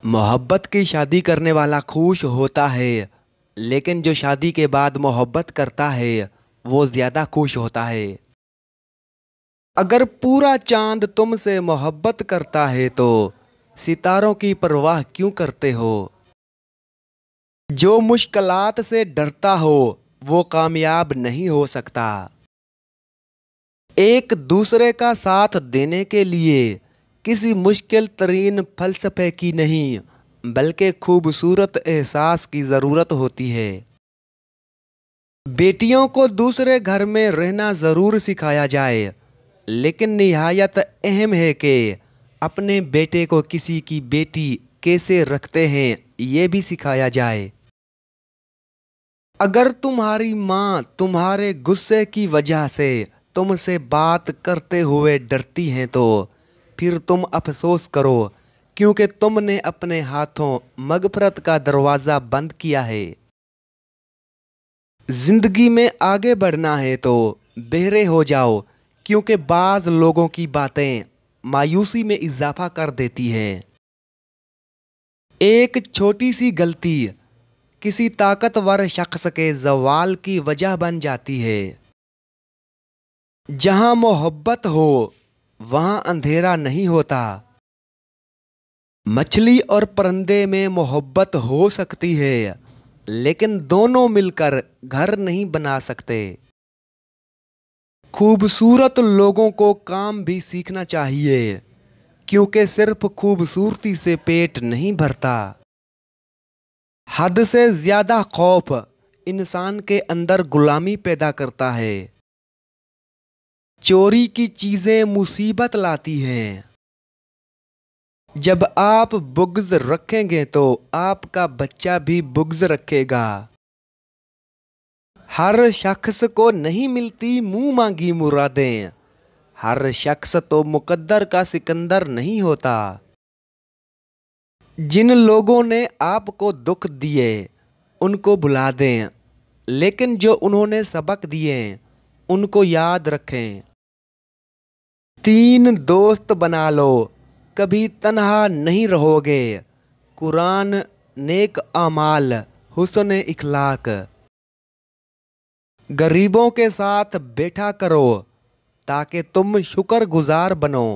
मोहब्बत की शादी करने वाला खुश होता है, लेकिन जो शादी के बाद मोहब्बत करता है वो ज्यादा खुश होता है। अगर पूरा चांद तुमसे मोहब्बत करता है तो सितारों की परवाह क्यों करते हो। जो मुश्किलात से डरता हो वो कामयाब नहीं हो सकता। एक दूसरे का साथ देने के लिए किसी मुश्किल तरीन फलसफे की नहीं, बल्कि खूबसूरत एहसास की ज़रूरत होती है। बेटियों को दूसरे घर में रहना ज़रूर सिखाया जाए, लेकिन निहायत अहम है कि अपने बेटे को किसी की बेटी कैसे रखते हैं ये भी सिखाया जाए। अगर तुम्हारी माँ तुम्हारे गुस्से की वजह से तुमसे बात करते हुए डरती हैं तो फिर तुम अफसोस करो, क्योंकि तुमने अपने हाथों मगफरत का दरवाज़ा बंद किया है। जिंदगी में आगे बढ़ना है तो बहरे हो जाओ, क्योंकि बाज लोगों की बातें मायूसी में इजाफा कर देती हैं। एक छोटी सी गलती किसी ताकतवर शख्स के जवाल की वजह बन जाती है। जहां मोहब्बत हो वहां अंधेरा नहीं होता। मछली और परिंदे में मोहब्बत हो सकती है, लेकिन दोनों मिलकर घर नहीं बना सकते। खूबसूरत लोगों को काम भी सीखना चाहिए, क्योंकि सिर्फ खूबसूरती से पेट नहीं भरता। हद से ज्यादा खौफ इंसान के अंदर गुलामी पैदा करता है। चोरी की चीजें मुसीबत लाती हैं। जब आप बुग़्ज़ रखेंगे तो आपका बच्चा भी बुग़्ज़ रखेगा। हर शख्स को नहीं मिलती मुंह मांगी मुरादें। हर शख्स तो मुकद्दर का सिकंदर नहीं होता। जिन लोगों ने आपको दुख दिए उनको भुला दें, लेकिन जो उन्होंने सबक दिए उनको याद रखें। 3 दोस्त बना लो, कभी तन्हा नहीं रहोगे। कुरान, नेक आमाल, हुस्न इखलाक। गरीबों के साथ बैठा करो ताकि तुम शुक्रगुजार बनो।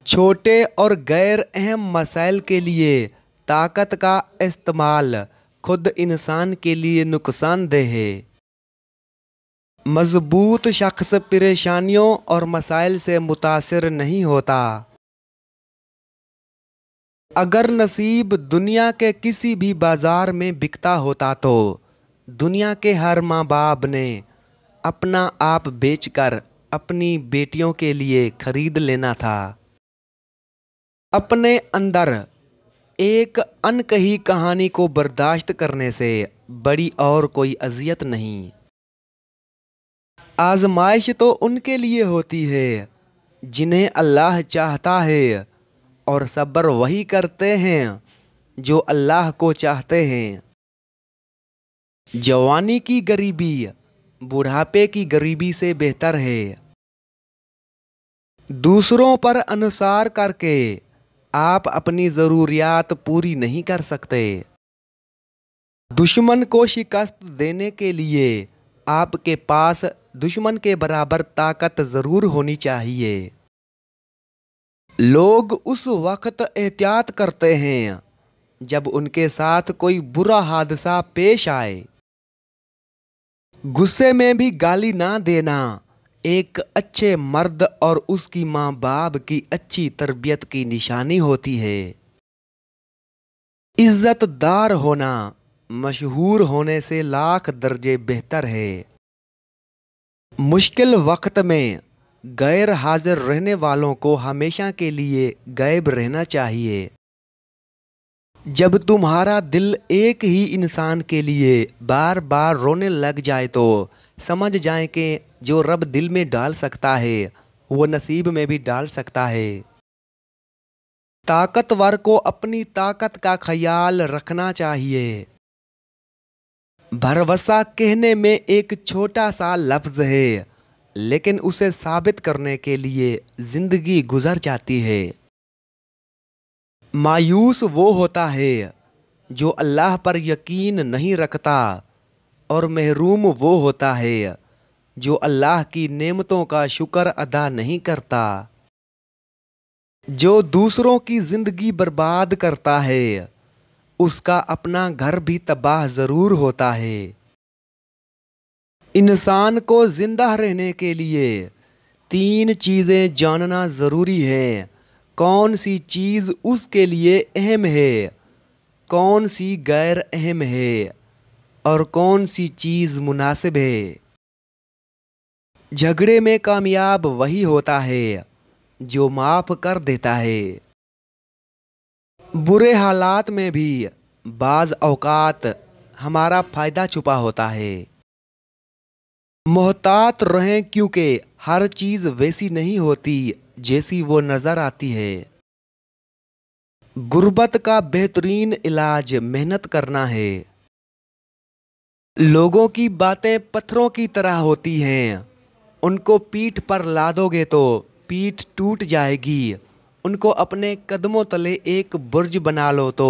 छोटे और गैर अहम मसाइल के लिए ताकत का इस्तेमाल खुद इंसान के लिए नुकसानदेह है। मजबूत शख्स परेशानियों और मसाइल से मुतासिर नहीं होता। अगर नसीब दुनिया के किसी भी बाजार में बिकता होता तो दुनिया के हर माँ बाप ने अपना आप बेचकर अपनी बेटियों के लिए खरीद लेना था। अपने अंदर एक अनकही कहानी को बर्दाश्त करने से बड़ी और कोई अजियत नहीं। आजमाइश तो उनके लिए होती है जिन्हें अल्लाह चाहता है, और सब्र वही करते हैं जो अल्लाह को चाहते हैं। जवानी की गरीबी बुढ़ापे की गरीबी से बेहतर है। दूसरों पर अनुसार करके आप अपनी ज़रूरियात पूरी नहीं कर सकते। दुश्मन को शिकस्त देने के लिए आपके पास दुश्मन के बराबर ताकत ज़रूर होनी चाहिए। लोग उस वक्त एहतियात करते हैं जब उनके साथ कोई बुरा हादसा पेश आए। गुस्से में भी गाली ना देना एक अच्छे मर्द और उसकी माँ बाप की अच्छी तरबियत की निशानी होती है। इज्जतदार होना मशहूर होने से लाख दर्जे बेहतर है। मुश्किल वक्त में गैर हाजिर रहने वालों को हमेशा के लिए गायब रहना चाहिए। जब तुम्हारा दिल एक ही इंसान के लिए बार बार रोने लग जाए तो समझ जाएं कि जो रब दिल में डाल सकता है वो नसीब में भी डाल सकता है। ताकतवर को अपनी ताकत का ख्याल रखना चाहिए। भरवसा कहने में एक छोटा सा लफ्ज है, लेकिन उसे साबित करने के लिए जिंदगी गुजर जाती है। मायूस वो होता है जो अल्लाह पर यकीन नहीं रखता, और महरूम वो होता है जो अल्लाह की नेमतों का शुक्र अदा नहीं करता। जो दूसरों की जिंदगी बर्बाद करता है उसका अपना घर भी तबाह जरूर होता है। इंसान को जिंदा रहने के लिए 3 चीज़ें जानना ज़रूरी है। कौन सी चीज़ उसके लिए अहम है, कौन सी गैर अहम है, और कौन सी चीज़ मुनासिब है। झगड़े में कामयाब वही होता है जो माफ़ कर देता है। बुरे हालात में भी बाज़ औक़ात हमारा फ़ायदा छुपा होता है। मोहतात रहें क्योंकि हर चीज़ वैसी नहीं होती जैसी वो नज़र आती है। गुर्बत का बेहतरीन इलाज मेहनत करना है। लोगों की बातें पत्थरों की तरह होती हैं, उनको पीठ पर लादोगे तो पीठ टूट जाएगी। उनको अपने कदमों तले एक बुर्ज बना लो तो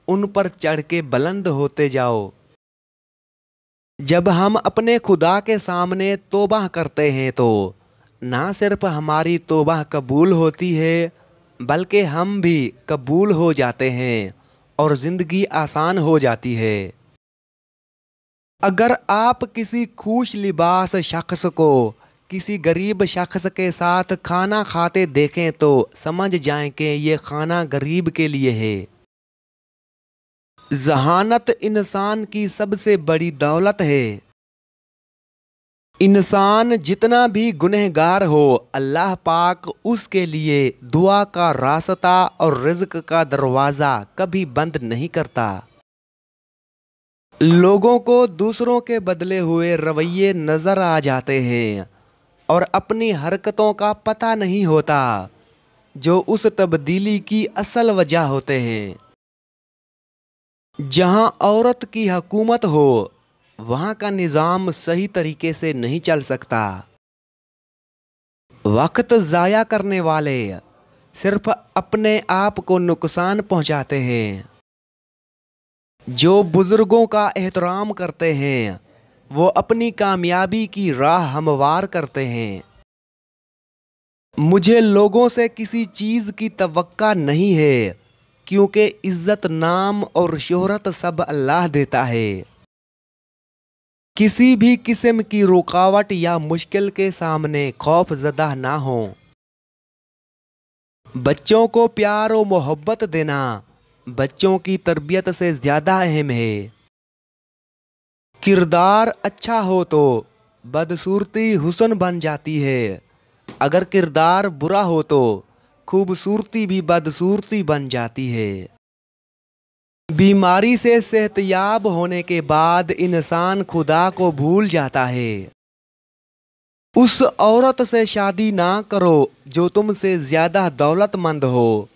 उन पर चढ़ के बुलंद होते जाओ। जब हम अपने खुदा के सामने तौबा करते हैं तो ना सिर्फ हमारी तौबा कबूल होती है बल्कि हम भी कबूल हो जाते हैं और ज़िंदगी आसान हो जाती है। अगर आप किसी खूश लिबास शख्स को किसी गरीब शख्स के साथ खाना खाते देखें तो समझ जाएं कि ये खाना गरीब के लिए है। ज़हानत इंसान की सबसे बड़ी दौलत है। इंसान जितना भी गुनहगार हो, अल्लाह पाक उसके लिए दुआ का रास्ता और रिज़्क का दरवाज़ा कभी बंद नहीं करता। लोगों को दूसरों के बदले हुए रवैये नज़र आ जाते हैं और अपनी हरकतों का पता नहीं होता जो उस तब्दीली की असल वजह होते हैं। जहां औरत की हुकूमत हो वहां का निज़ाम सही तरीके से नहीं चल सकता। वक्त ज़ाया करने वाले सिर्फ अपने आप को नुकसान पहुंचाते हैं। जो बुजुर्गों का एहतराम करते हैं वो अपनी कामयाबी की राह हमवार करते हैं। मुझे लोगों से किसी चीज़ की तवक्का नहीं है क्योंकि इज्जत, नाम और शोहरत सब अल्लाह देता है। किसी भी किस्म की रुकावट या मुश्किल के सामने खौफजदा ना हो। बच्चों को प्यार और मोहब्बत देना बच्चों की तरबियत से ज़्यादा अहम है। किरदार अच्छा हो तो बदसूरती हुस्न बन जाती है, अगर किरदार बुरा हो तो खूबसूरती भी बदसूरती बन जाती है। बीमारी से सेहतयाब होने के बाद इंसान खुदा को भूल जाता है। उस औरत से शादी ना करो जो तुमसे ज़्यादा दौलतमंद हो।